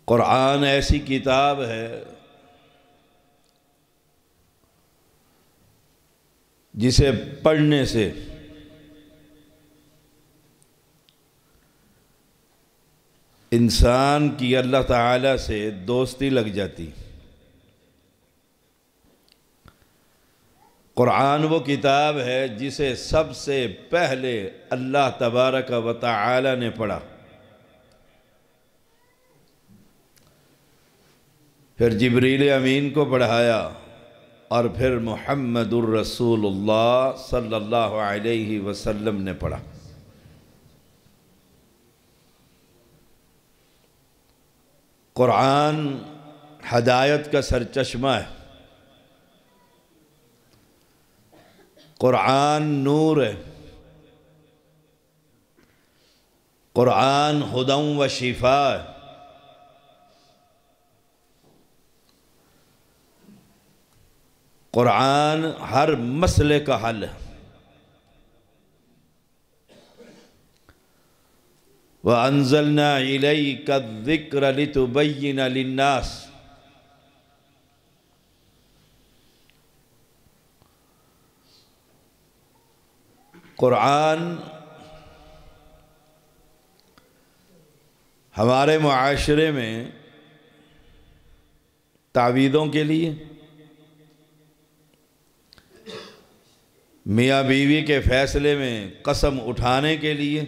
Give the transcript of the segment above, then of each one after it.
قرآن ایسی کتاب ہے جسے پڑھنے سے انسان کی اللہ تعالیٰ سے دوستی لگ جاتی۔ قرآن وہ کتاب ہے جسے سب سے پہلے اللہ تبارک و تعالی نے پڑھا، پھر جبریل امین کو پڑھایا، اور پھر محمد الرسول اللہ صلی اللہ علیہ وسلم نے پڑھا۔ قرآن ہدایت کا سرچشمہ ہے، قرآن نور ہے، قرآن ہدی و شفا ہے۔ قرآن ہر مسئلے کا حل ہے۔ وَأَنزَلْنَا إِلَيْكَ الذِّكْرَ لِتُبَيِّنَ لِلنَّاسِ، قرآن ہمارے معاشرے میں تعویذوں کے لیے، میاں بیوی کے فیصلے میں قسم اٹھانے کے لیے،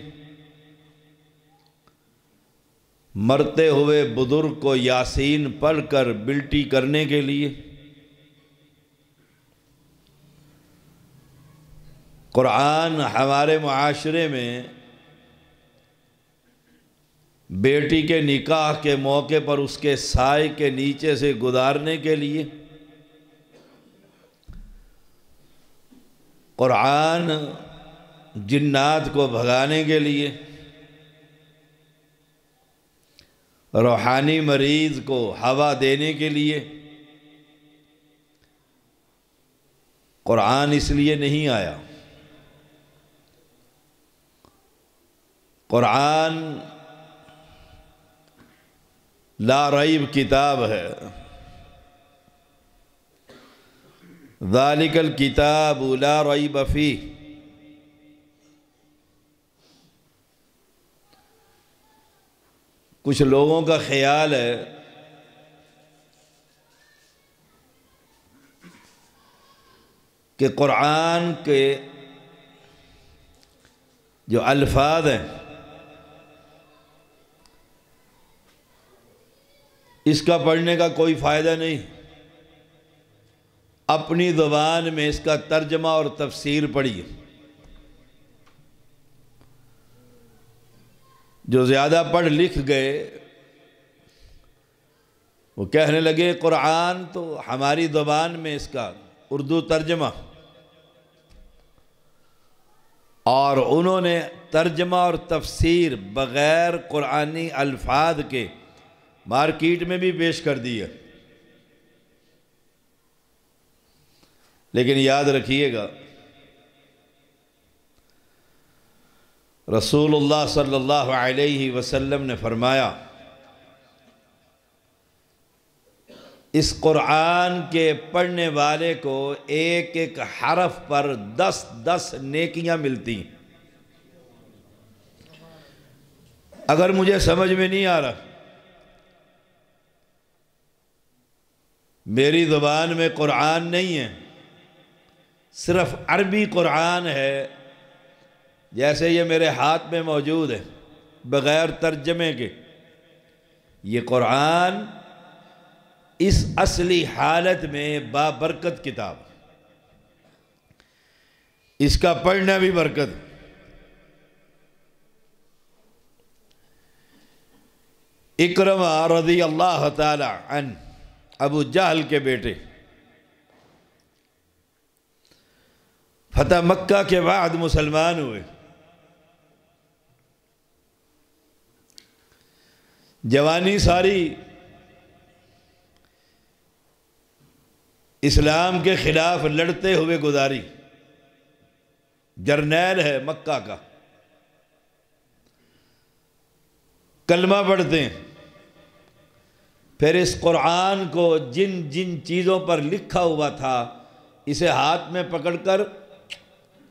مرتے ہوئے بزرگ کو یاسین پڑھ کر بلٹی کرنے کے لیے، قرآن ہمارے معاشرے میں بیٹی کے نکاح کے موقع پر اس کے سائے کے نیچے سے گزارنے کے لیے، قرآن جنات کو بھگانے کے لیے، روحانی مریض کو ہوا دینے کے لیے۔ قرآن اس لیے نہیں آیا۔ قرآن لا ریب کتاب ہے، ذالک الکتاب لا ریب فیہ۔ کچھ لوگوں کا خیال ہے کہ قرآن کے جو الفاظ ہیں اس کا پڑھنے کا کوئی فائدہ نہیں، اپنی زبان میں اس کا ترجمہ اور تفسیر پڑھیے۔ جو زیادہ پڑھ لکھ گئے وہ کہنے لگے قرآن تو ہماری زبان میں اس کا اردو ترجمہ، اور انہوں نے ترجمہ اور تفسیر بغیر قرآنی الفاظ کے مارکیٹ میں بھی پیش کر دی ہے۔ لیکن یاد رکھیے گا، رسول اللہ صلی اللہ علیہ وسلم نے فرمایا، اس قرآن کے پڑھنے والے کو ایک ایک حرف پر 10 نیکیاں ملتی ہیں۔ اگر مجھے سمجھ میں نہیں آ رہا، میری زبان میں قرآن نہیں ہے، صرف عربی قرآن ہے، جیسے یہ میرے ہاتھ میں موجود ہے بغیر ترجمے کے، یہ قرآن اس اصلی حالت میں بابرکت کتاب، اس کا پڑھنا بھی برکت۔ اکرمہ رضی اللہ تعالی عنہ، ابو جہل کے بیٹے، فتح مکہ کے بعد مسلمان ہوئے، جوانی ساری اسلام کے خلاف لڑتے ہوئے گزاری، جرنیل ہے مکہ کا، کلمہ پڑھتے ہیں، پھر اس قرآن کو جن جن چیزوں پر لکھا ہوا تھا اسے ہاتھ میں پکڑ کر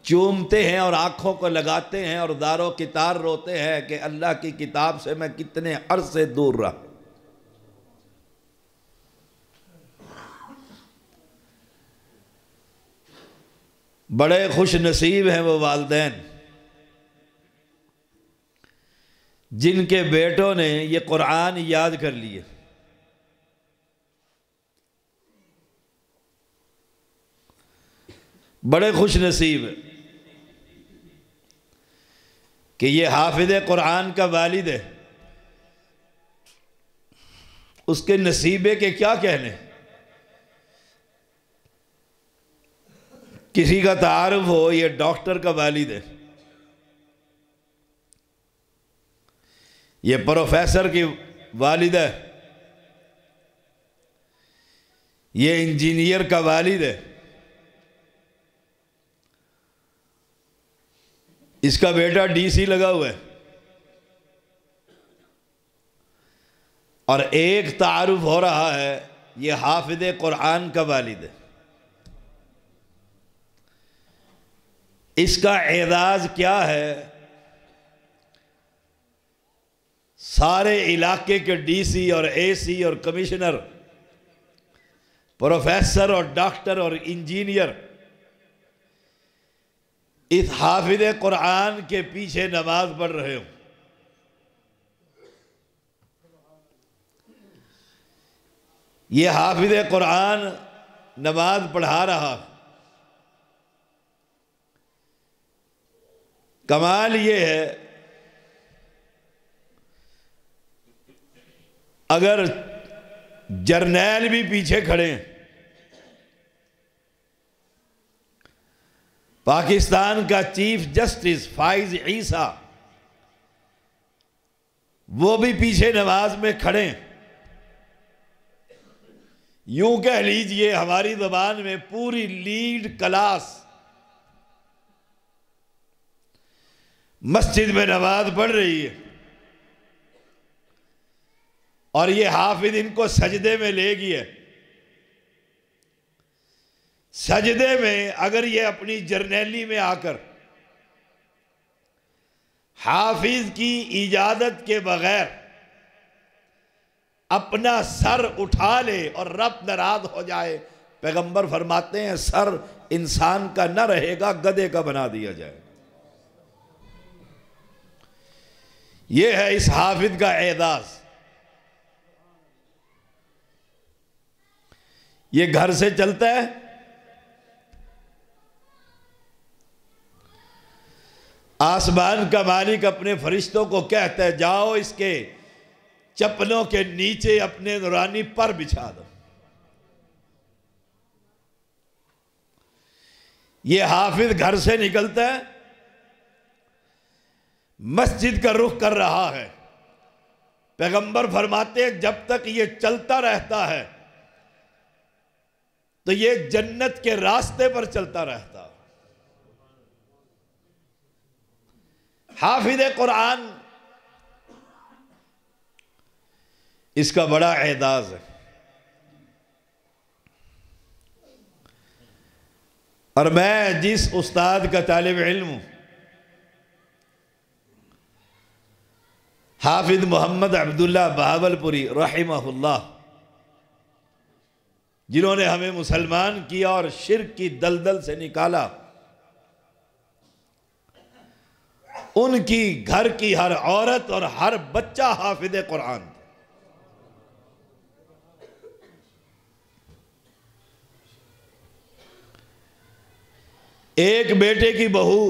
چومتے ہیں اور آنکھوں کو لگاتے ہیں اور دارو کتار روتے ہیں کہ اللہ کی کتاب سے میں کتنے عرصے دور رہا۔ بڑے خوش نصیب ہیں وہ والدین جن کے بیٹوں نے یہ قرآن یاد کر لیے۔ بڑے خوش نصیب کہ یہ حافظ قرآن کا والد ہے، اس کے نصیبے کے کیا کہنے۔ کسی کا تعارف ہو یہ ڈاکٹر کا والد ہے، یہ پروفیسر کی والد ہے، یہ انجینئر کا والد ہے، اس کا بیٹا ڈی سی لگا ہوا ہے، اور ایک تعارف ہو رہا ہے یہ حافظ قرآن کا والد ہے۔ اس کا اعزاز کیا ہے؟ سارے علاقے کے ڈی سی اور اے سی اور کمشنر، پروفیسر اور ڈاکٹر اور انجینئر اس حافظ قرآن کے پیچھے نماز پڑھ رہے ہوں۔ یہ حافظ قرآن نماز پڑھا رہا۔ کمال یہ ہے اگر جرنیل بھی پیچھے کھڑے ہیں، پاکستان کا چیف جسٹس فائز عیسیٰ وہ بھی پیچھے نماز میں کھڑے ہیں، یوں کہہ لیجئے ہماری زبان میں پوری لیڈ کلاس مسجد میں نماز پڑھ رہی ہے، اور یہ حافظ ان کو سجدے میں لے گیا۔ سجدے میں اگر یہ اپنی جرنیلی میں آ کر حافظ کی اجازت کے بغیر اپنا سر اٹھا لے اور رب ناراض ہو جائے، پیغمبر فرماتے ہیں سر انسان کا نہ رہے گا، گدھے کا بنا دیا جائے گا۔ یہ ہے اس حافظ کا اعزاز۔ یہ گھر سے چلتا ہے، آسمان کا مالک اپنے فرشتوں کو کہتا ہے جاؤ اس کے چپلوں کے نیچے اپنے نورانی پر بچھا دو۔ یہ حافظ گھر سے نکلتا ہے، مسجد کا رخ کر رہا ہے، پیغمبر فرماتے ہیں جب تک یہ چلتا رہتا ہے تو یہ جنت کے راستے پر چلتا رہتا۔ حافظ قرآن، اس کا بڑا اعزاز ہے۔ اور میں جس استاد کا طالب علم ہوں، حافظ محمد عبداللہ بہاولپوری رحمہ اللہ، جنہوں نے ہمیں مسلمان کیا اور شرک کی دلدل سے نکالا، ان کی گھر کی ہر عورت اور ہر بچہ حافظ قرآن تھا۔ ایک بیٹے کی بہو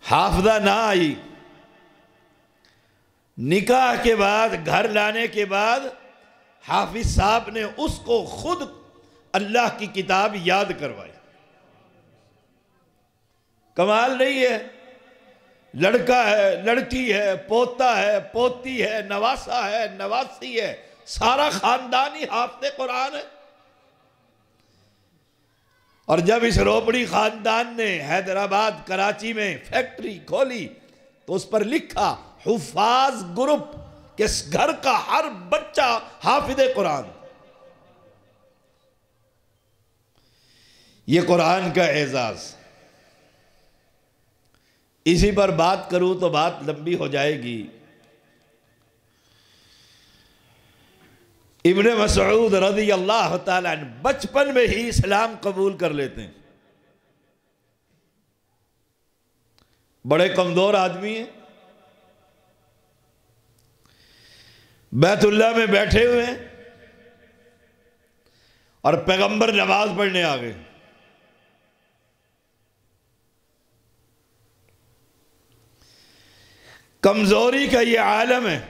حافظہ نہ آئی، نکاح کے بعد گھر لانے کے بعد حافظ صاحب نے اس کو خود اللہ کی کتاب یاد کروائی۔ کمال نہیں ہے؟ لڑکا ہے، لڑکی ہے، پوتا ہے، پوتی ہے، نواسا ہے، نواسی ہے، سارا خاندان ہی حافظ قرآن ہے۔ اور جب اس روپڑی خاندان نے حیدرآباد کراچی میں فیکٹری کھولی تو اس پر لکھا حفاظ گروپ کہ اس گھر کا ہر بچہ حافظ قرآن. یہ قرآن کا اعزاز. اسی پر بات کروں تو بات لمبی ہو جائے گی. ابن مسعود رضی اللہ تعالیٰ عنہ بچپن میں ہی اسلام قبول کر لیتے ہیں. بڑے کمزور آدمی ہیں. بیت اللہ میں بیٹھے ہوئے ہیں اور پیغمبر نماز پڑھنے آ گئے. کمزوری کا یہ عالم ہے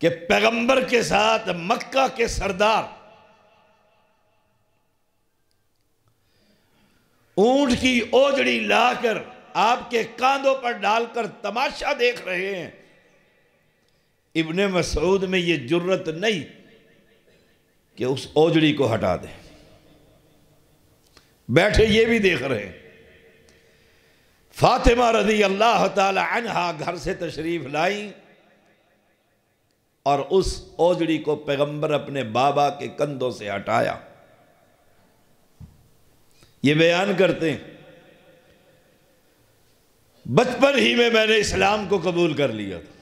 کہ پیغمبر کے ساتھ مکہ کے سردار اونٹ کی اوجڑی لا کر آپ کے کاندھوں پر ڈال کر تماشا دیکھ رہے ہیں. ابن مسعود میں یہ جرت نہیں کہ اس اوجڑی کو ہٹا دیں. بیٹھے یہ بھی دیکھ رہے ہیں. فاطمہ رضی اللہ تعالی عنہا گھر سے تشریف لائیں اور اس اوجڑی کو پیغمبر اپنے بابا کے کندھوں سے ہٹایا. یہ بیان کرتے ہیں بچپن ہی میں نے اسلام کو قبول کر لیا تھا.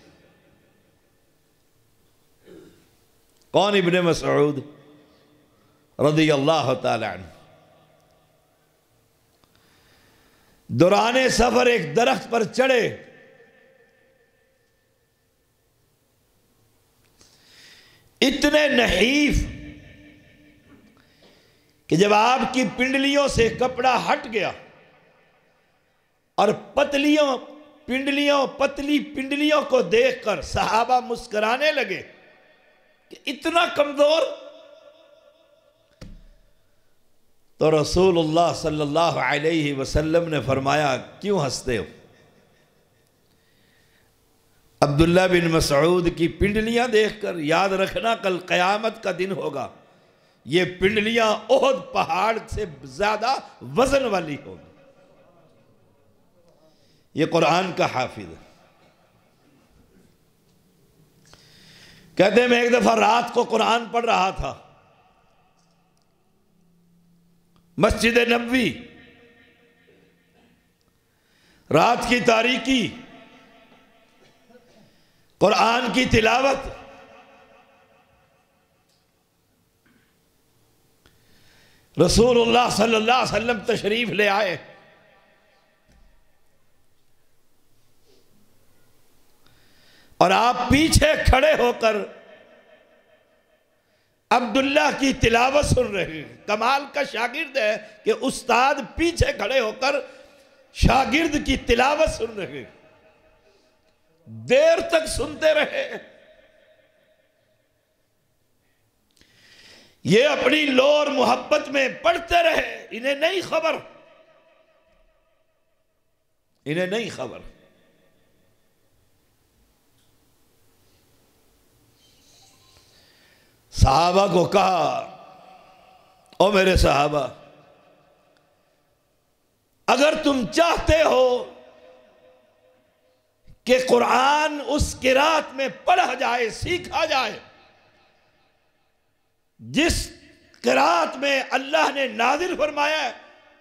کون؟ ابن مسعود رضی اللہ تعالی عنہ. دوران سفر ایک درخت پر چڑھے. اتنے نحیف کہ جب آپ کی پنڈلیوں سے کپڑا ہٹ گیا اور پتلی پنڈلیوں کو دیکھ کر صحابہ مسکرانے لگے کہ اتنا کمزور. تو رسول اللہ صلی اللہ علیہ وسلم نے فرمایا کیوں ہنستے ہو؟ عبداللہ بن مسعود کی پنڈلیاں دیکھ کر یاد رکھنا کل قیامت کا دن ہوگا. یہ پنڈلیاں احد پہاڑ سے زیادہ وزن والی ہوگی. یہ قرآن کا حافظ ہے. کہتے ہیں میں ایک دفعہ رات کو قرآن پڑھ رہا تھا مسجد نبوی. رات کی تاریکی، قرآن کی تلاوت. رسول اللہ صلی اللہ علیہ وسلم تشریف لے آئے. اور آپ پیچھے کھڑے ہو کر عبداللہ کی تلاوت سن رہے ہیں. کمال کا شاگرد ہے کہ استاد پیچھے کھڑے ہو کر شاگرد کی تلاوت سن رہے ہیں. دیر تک سنتے رہے. یہ اپنی لور محبت میں پڑھتے رہے. انہیں نہیں خبر. صحابہ کو کہا او میرے صحابہ، اگر تم چاہتے ہو کہ قرآن اس قرات میں پڑھا جائے، سیکھا جائے جس قرات میں اللہ نے نازل فرمایا ہے،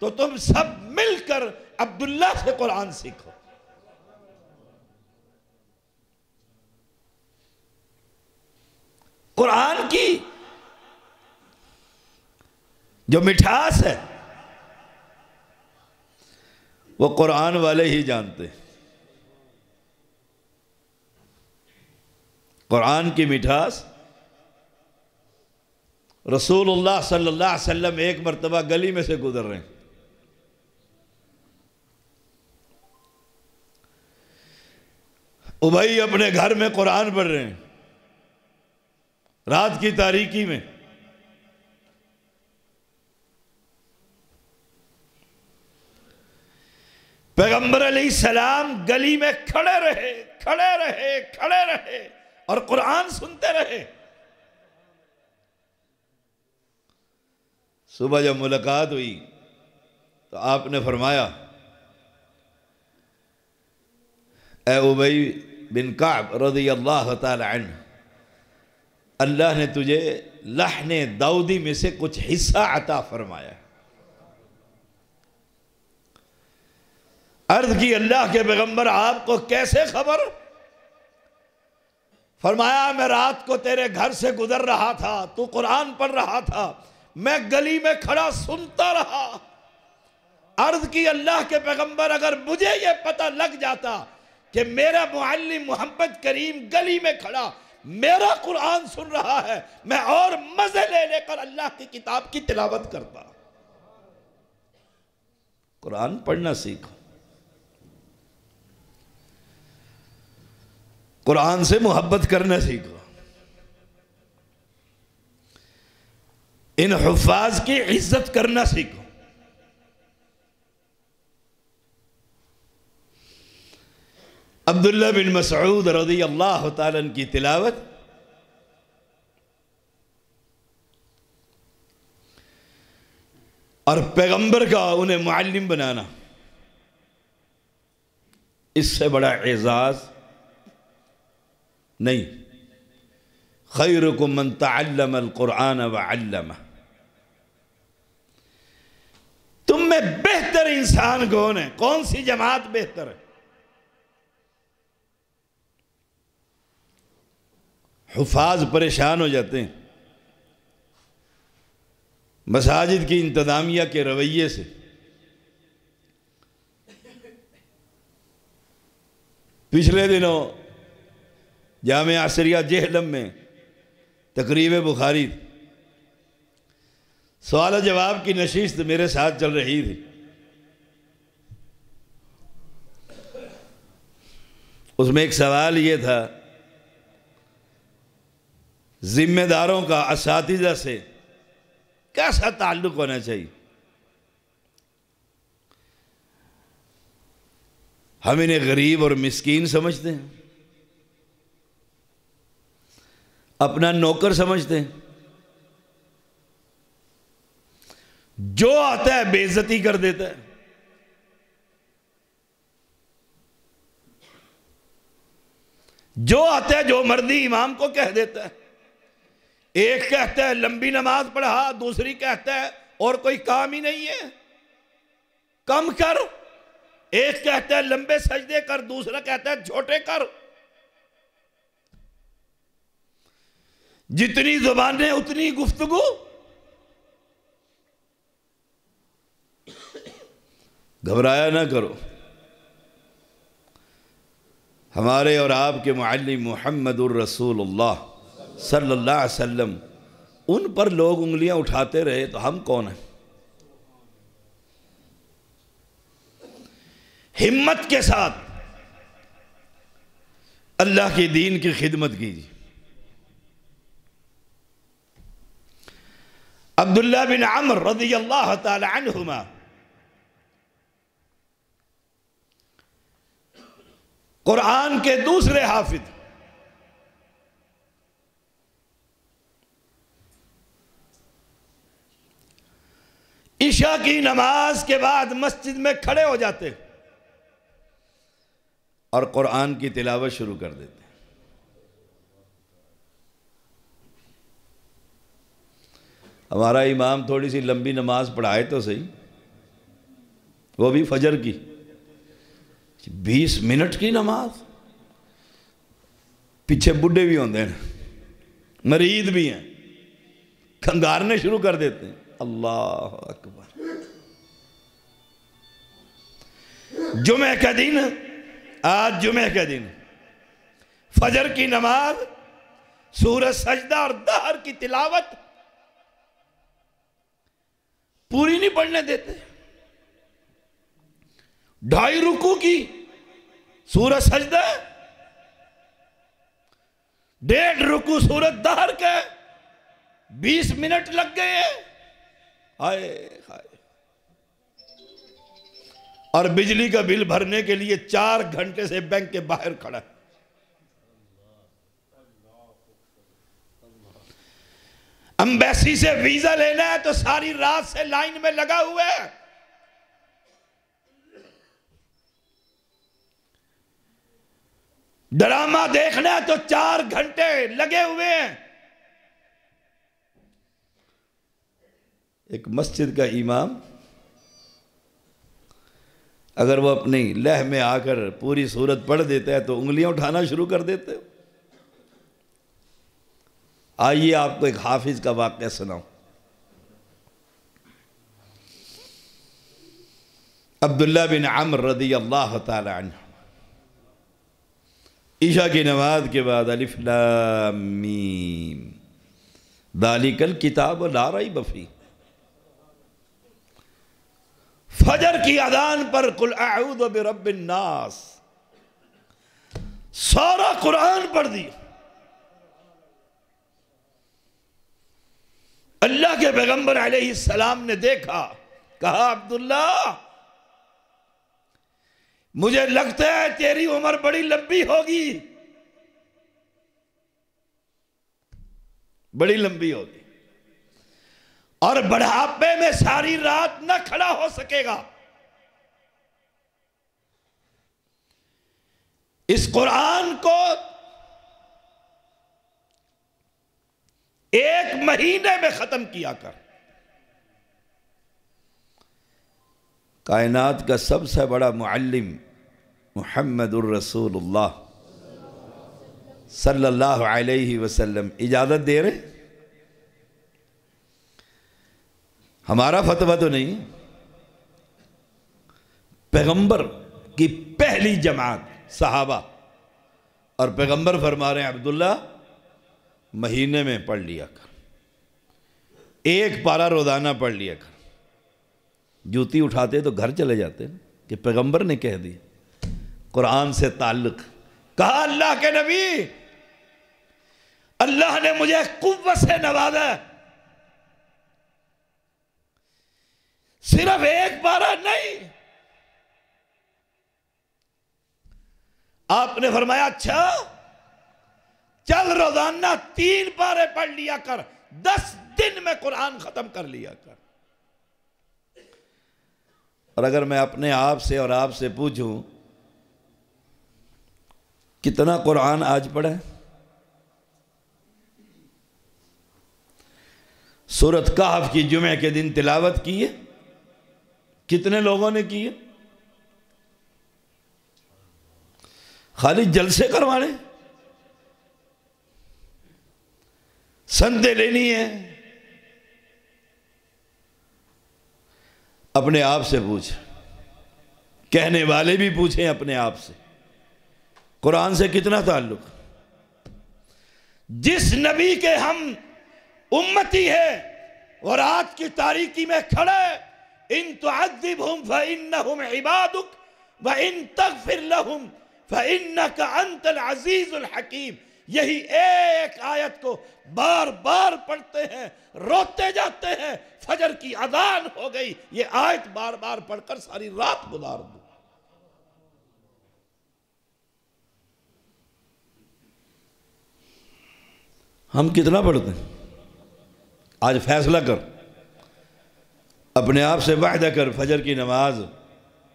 تو تم سب مل کر عبداللہ سے قرآن سیکھو. قرآن کی جو مٹھاس ہے وہ قرآن والے ہی جانتے ہیں. قرآن کی مٹھاس. رسول اللہ صلی اللہ علیہ وسلم ایک مرتبہ گلی میں سے گزر رہے ہیں. ابئی اپنے گھر میں قرآن پڑھ رہے ہیں رات کی تاریکی میں. پیغمبر علیہ السلام گلی میں کھڑے رہے اور قرآن سنتے رہے. صبح جب ملاقات ہوئی تو آپ نے فرمایا اے ابئی بن کعب رضی اللہ تعالی عنہ، اللہ نے تجھے لحن داؤدی میں سے کچھ حصہ عطا فرمایا۔ عرض کی اللہ کے پیغمبر آپ کو کیسے خبر؟ فرمایا میں رات کو تیرے گھر سے گزر رہا تھا، تو قرآن پڑھ رہا تھا، میں گلی میں کھڑا سنتا رہا۔ عرض کی اللہ کے پیغمبر اگر مجھے یہ پتہ لگ جاتا کہ میرا معلم محمد کریم گلی میں کھڑا میرا قرآن سن رہا ہے، میں اور مزے لے لے کر اللہ کی کتاب کی تلاوت کرتا۔ قرآن پڑھنا سیکھو، قرآن سے محبت کرنا سیکھو، ان حفاظ کی عزت کرنا سیکھو۔ عبداللہ بن مسعود رضی اللہ تعالیٰ عنہ کی تلاوت اور پیغمبر کا انہیں معلم بنانا، اس سے بڑا اعزاز نہیں۔ خیرکم من تعلم القرآن وعلمہ، تم میں بہتر انسان کون ہے؟ کون سی جماعت بہتر ہے؟ حفاظ پریشان ہو جاتے ہیں مساجد کی انتظامیہ کے رویے سے۔ پچھلے دنوں جامعہ عصریہ جہلم میں تقریب بخاری، سوال و جواب کی نشست میرے ساتھ چل رہی تھی۔ اس میں ایک سوال یہ تھا، ذمہ داروں کا اساتذہ سے کیسا تعلق ہونا چاہیے؟ ہم انہیں غریب اور مسکین سمجھتے ہیں، اپنا نوکر سمجھتے ہیں، جو آتا ہے بے عزتی کر دیتا ہے۔ جو آتا ہے جو مرضی امام کو کہہ دیتا ہے۔ ایک کہتا ہے لمبی نماز پڑھا، دوسری کہتا ہے اور کوئی کام ہی نہیں ہے، کم کر۔ ایک کہتا ہے لمبے سجدے کر، دوسرا کہتا ہے چھوٹے کر۔ جتنی زبانیں اتنی گفتگو۔ گھبرایا نہ کرو، ہمارے اور آپ کے معلم محمد الرسول اللہ صلی اللہ علیہ وسلم، ان پر لوگ انگلیاں اٹھاتے رہے تو ہم کون ہیں؟ ہمت کے ساتھ اللہ کے دین کی خدمت کیجیے۔ عبداللہ بن عمر رضی اللہ تعالی عنہما قرآن کے دوسرے حافظ، عشاء کی نماز کے بعد مسجد میں کھڑے ہو جاتے اور قرآن کی تلاوت شروع کر دیتے۔ ہمارا امام تھوڑی سی لمبی نماز پڑھائے تو صحیح، وہ بھی فجر کی 20 منٹ کی نماز۔ پیچھے بڈھے بھی ہوندے ہیں، مریض بھی ہیں، کھنگارنے شروع کر دیتے ہیں۔ اللہ اکبر۔ جمعہ کا دن، آج جمعہ کا دن، فجر کی نماز، سورہ سجدہ اور دہر کی تلاوت پوری نہیں پڑھنے دیتے۔ 2.5 رکوع کی سورہ سجدہ، 1.5 رکوع سورہ دہر کے 20 منٹ لگ گئے ہیں۔ ہائے ہائے۔ اور بجلی کا بل بھرنے کے لیے 4 گھنٹے سے بینک کے باہر کھڑا ہے۔ امبیسی سے ویزا لینا ہے تو ساری رات سے لائن میں لگا ہوا ہے۔ ڈرامہ دیکھنا ہے تو 4 گھنٹے لگے ہوئے ہیں۔ ایک مسجد کا امام اگر وہ اپنی لہ میں آ کر پوری سورت پڑھ دیتا ہے تو انگلیاں اٹھانا شروع کر دیتے ہو۔ آئیے آپ کو ایک حافظ کا واقعہ سناؤں۔ عبداللہ بن عمر رضی اللہ تعالی عنہ عشاء کی نماز کے بعد الف لام میم ذالک الکتاب لا ریب فیہ، فجر کی اذان پر قل اعوذ برب الناس سارا قرآن پڑھ دیا۔ اللہ کے پیغمبر علیہ السلام نے دیکھا، کہا عبداللہ مجھے لگتا ہے تیری عمر بڑی لمبی ہوگی، بڑی لمبی ہوگی، اور بڑھاپے میں ساری رات نہ کھڑا ہو سکے گا۔ اس قرآن کو 1 مہینے میں ختم کیا کر۔ کائنات کا سب سے بڑا معلم محمد الرسول اللہ صلی اللہ علیہ وسلم اجازت دے رہے، ہمارا فتویٰ تو نہیں، پیغمبر کی پہلی جماعت صحابہ، اور پیغمبر فرما رہے ہیں عبداللہ مہینے میں پڑھ لیا کر، 1 پارہ روزانہ پڑھ لیا کر۔ جوتی اٹھاتے تو گھر چلے جاتے کہ پیغمبر نے کہہ دی۔ قرآن سے تعلق، کہا اللہ کے نبی اللہ نے مجھے قوت سے نوازا، صرف 1 پارہ نہیں۔ آپ نے فرمایا اچھا چل روزانہ 3 پارے پڑھ لیا کر، 10 دن میں قرآن ختم کر لیا کر۔ اور اگر میں اپنے آپ سے اور آپ سے پوچھوں کتنا قرآن آج پڑھا ہے؟ سورۃ کہف کی جمعہ کے دن تلاوت کی ہے، کتنے لوگوں نے کی ہے؟ خالی جلسے کروانے، سندیں لینی ہے؟ اپنے آپ سے پوچھ، کہنے والے بھی پوچھیں اپنے آپ سے، قرآن سے کتنا تعلق؟ جس نبی کے ہم امتی ہے اور آج کی تاریکی میں کھڑے، ان تعذبہم فإنہم عبادک وإن تغفر لہم فإنک انت العزیز الحکیم، یہی ایک آیت کو بار بار پڑھتے ہیں، روتے جاتے ہیں، فجر کی اذان ہو گئی، یہ آیت بار بار پڑھ کر ساری رات گزار دو۔ ہم کتنا پڑھتے ہیں؟ آج فیصلہ کر، اپنے آپ سے وعدہ کر، فجر کی نماز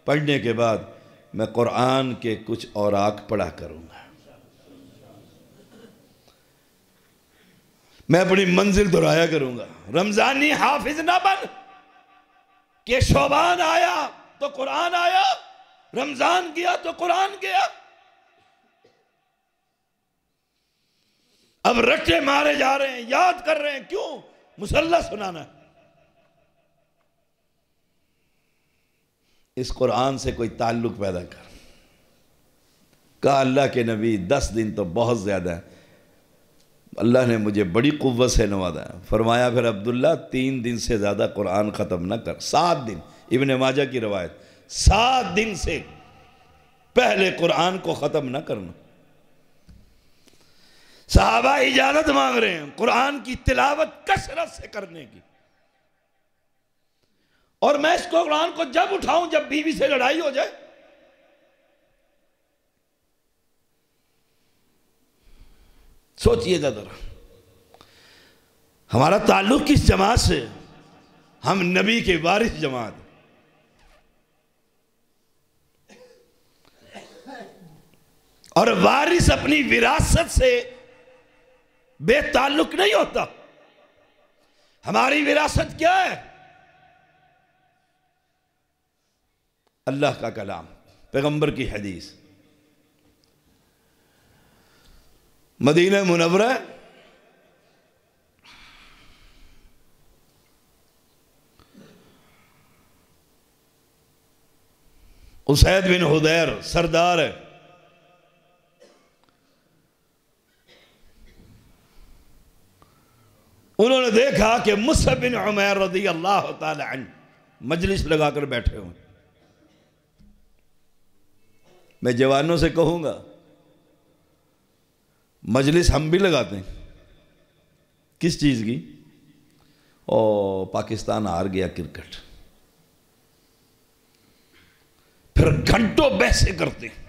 پڑھنے کے بعد میں قرآن کے کچھ اوراق پڑھا کروں گا، میں اپنی منزل دہرایا کروں گا۔ رمضانی حافظ نہ بن کہ شعبان آیا تو قرآن آیا، رمضان گیا تو قرآن گیا۔ اب رٹے مارے جا رہے ہیں، یاد کر رہے ہیں، کیوں؟ مسلح سنانا ہے۔ اس قرآن سے کوئی تعلق پیدا کر۔ کہا اللہ کے نبی 10 دن تو بہت زیادہ ہے، اللہ نے مجھے بڑی قوت سے نوازا ہے۔ فرمایا پھر عبداللہ 3 دن سے زیادہ قرآن ختم نہ کر، 7 دن، ابن ماجہ کی روایت، 7 دن سے پہلے قرآن کو ختم نہ کرنا۔ صحابہ اجازت مانگ رہے ہیں قرآن کی تلاوت کثرت سے کرنے کی، اور میں اس کو قرآن کو جب اٹھاؤں جب بیوی سے لڑائی ہو جائے۔ سوچئے گا ذرا، ہمارا تعلق کس جماعت سے؟ ہم نبی کے وارث جماعت۔ اور وارث اپنی وراثت سے بے تعلق نہیں ہوتا. ہماری وراثت کیا ہے؟ اللہ کا کلام، پیغمبر کی حدیث. مدینہ منورہ اسید بن حدیر سردار ہے. انہوں نے دیکھا کہ مصعب بن عمیر رضی اللہ تعالی عنہ مجلس لگا کر بیٹھے ہوئے. میں جوانوں سے کہوں گا مجلس ہم بھی لگاتے ہیں. کس چیز کی؟ پاکستان ہار گیا کرکٹ، پھر گھنٹوں بحثیں کرتے ہیں.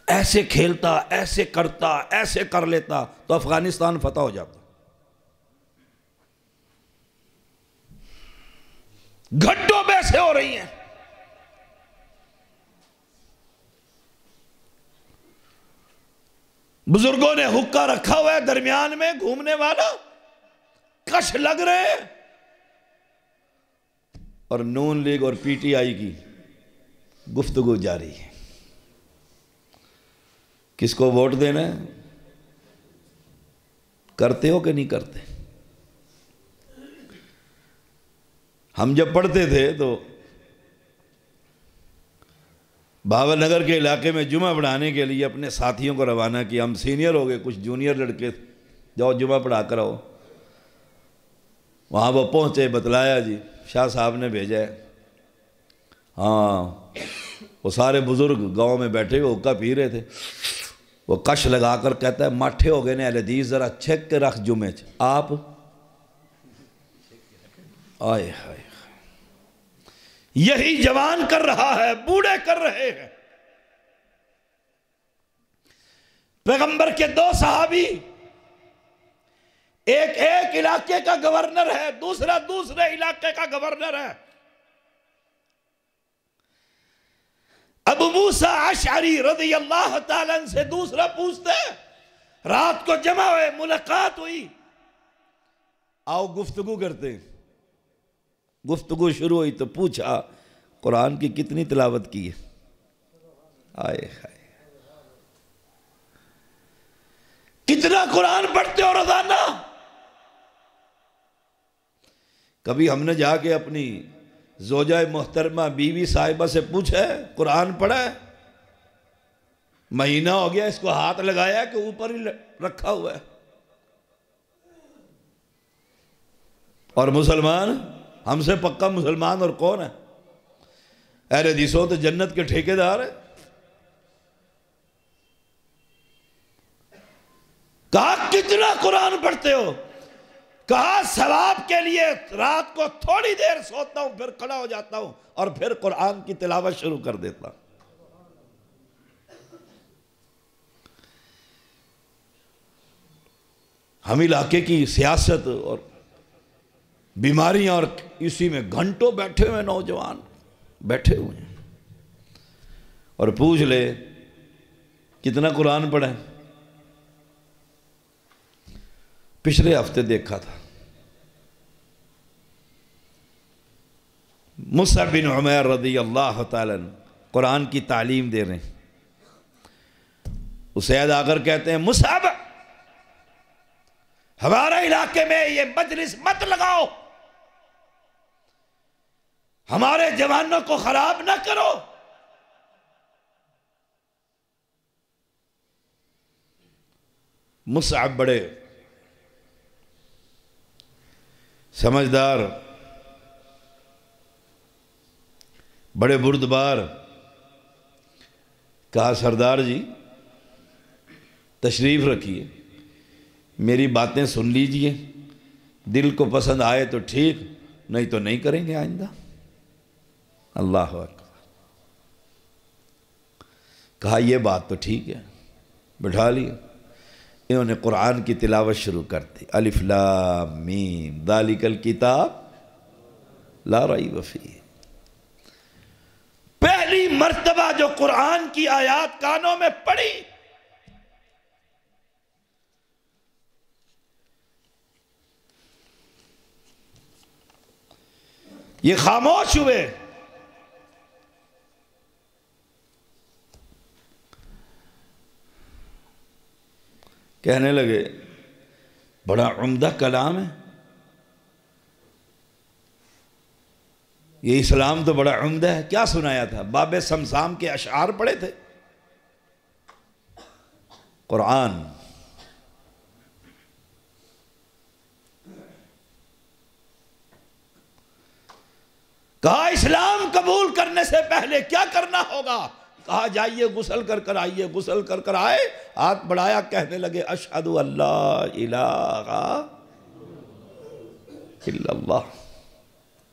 ایسے کھیلتا، ایسے کرتا، ایسے کر لیتا تو افغانستان فتح ہو جاتا. گھنٹوں بحثیں ہو رہی ہیں. بزرگوں نے حقہ رکھا ہوا ہے درمیان میں، گھومنے والا کش لگ رہے ہیں، اور نون لیگ اور پی ٹی آئی کی گفتگو جاری ہے. کس کو ووٹ دینا ہے؟ کرتے ہو کہ نہیں کرتے؟ ہم جب پڑھتے تھے تو بھاول نگر کے علاقے میں جمعہ پڑھانے کے لیے اپنے ساتھیوں کو روانہ کیا. ہم سینئر ہو گئے، کچھ جونیئر لڑکے جاؤ جمعہ پڑھا کر آؤ. وہاں وہ پہنچے، بتلایا جی شاہ صاحب نے بھیجا ہے. ہاں، وہ سارے بزرگ گاؤں میں بیٹھے ہوئے حقہ پی رہے تھے. وہ کش لگا کر کہتا ہے ماٹھے ہو گئے نے اہل حدیث، ذرا چھک کے رکھ جمعے چ آپ. آئے ہائے، یہی جوان کر رہا ہے، بوڑھے کر رہے ہیں. پیغمبر کے دو صحابی، ایک علاقے کا گورنر ہے، دوسرا دوسرے علاقے کا گورنر ہے. ابو موسیٰ اشعری رضی اللہ تعالیٰ عنہ سے دوسرا پوچھتے ہیں، رات کو جمع ہوئے، ملاقات ہوئی، آؤ گفتگو کرتے ہیں. گفتگو شروع ہوئی تو پوچھا قرآن کی کتنی تلاوت کی ہے؟ آئے ہائے، کتنا قرآن پڑھتے ہو روزانہ؟ کبھی ہم نے جا کے اپنی زوجہ محترمہ بیوی صاحبہ سے پوچھا ہے قرآن پڑھا ہے؟ مہینہ ہو گیا اس کو ہاتھ لگایا کہ اوپر ہی رکھا ہوا ہے. اور مسلمان، ہم سے پکا مسلمان اور کون ہے؟ اہل حدیثوں تو جنت کے ٹھیکیدار ہے. کہا کتنا قرآن پڑھتے ہو؟ کہا ثواب کے لیے رات کو تھوڑی دیر سوتا ہوں، پھر کھڑا ہو جاتا ہوں اور پھر قرآن کی تلاوت شروع کر دیتا. ہم علاقے کی سیاست اور بیماریاں اور اسی میں گھنٹوں بیٹھے ہوئے نوجوان بیٹھے ہوئے ہیں. اور پوچھ لے کتنا قرآن پڑھیں؟ پچھلے ہفتے دیکھا تھا مصعب بن عمیر رضی اللہ تعالیٰ عنہ قرآن کی تعلیم دے رہے ہیں. اسید آ کر کہتے ہیں مصعب، ہمارے علاقے میں یہ مجلس مت لگاؤ، ہمارے جوانوں کو خراب نہ کرو. مصعب بڑے سمجھدار، بڑے بردبار، کہا سردار جی تشریف رکھیے، میری باتیں سن لیجئے، دل کو پسند آئے تو ٹھیک، نہیں تو نہیں کریں گے آئندہ. اللہ اکبر. کہا یہ بات تو ٹھیک ہے، بٹھا لیا. انہوں نے قرآن کی تلاوت شروع کر دی. الف لام میم ذالک الکتاب لا ریب فیہ. پہلی مرتبہ جو قرآن کی آیات کانوں میں پڑی، یہ خاموش ہوئے. کہنے لگے بڑا عمدہ کلام ہے، یہ اسلام تو بڑا عمدہ ہے. کیا سنایا تھا؟ باب سمسام کے اشعار پڑھے تھے. قرآن. کہا اسلام قبول کرنے سے پہلے کیا کرنا ہوگا؟ کہا جائیے غسل کر کر آئیے. غسل کر کر آئے، ہاتھ بڑھایا، کہنے لگے اشہد ان لا الہ الا اللہ.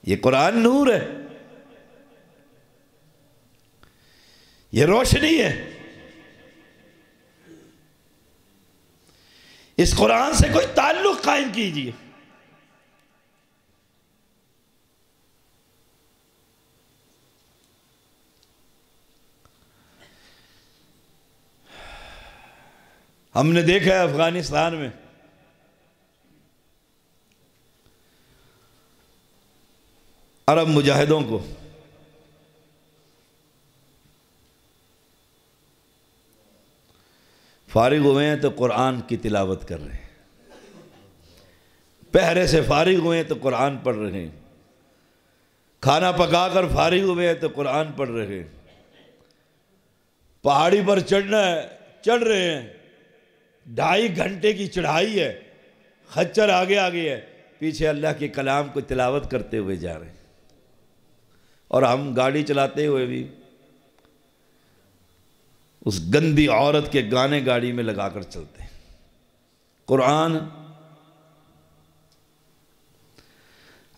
یہ قرآن نور ہے، یہ روشنی ہے. اس قرآن سے کوئی تعلق قائم کیجیے. ہم نے دیکھا ہے افغانستان میں عرب مجاہدوں کو فارغ ہوئے ہیں تو قرآن کی تلاوت کر رہے ہیں، پہرے سے فارغ ہوئے ہیں تو قرآن پڑھ رہے ہیں، کھانا پکا کر فارغ ہوئے ہیں تو قرآن پڑھ رہے ہیں، پہاڑی پر چڑھنا ہے چڑھ رہے ہیں، 2.5 گھنٹے کی چڑھائی ہے، خچر آگے آگے ہے، پیچھے اللہ کے کلام کو تلاوت کرتے ہوئے جا رہے ہیں. اور ہم گاڑی چلاتے ہوئے بھی اس گندی عورت کے گانے گاڑی میں لگا کر چلتے ہیں. قرآن.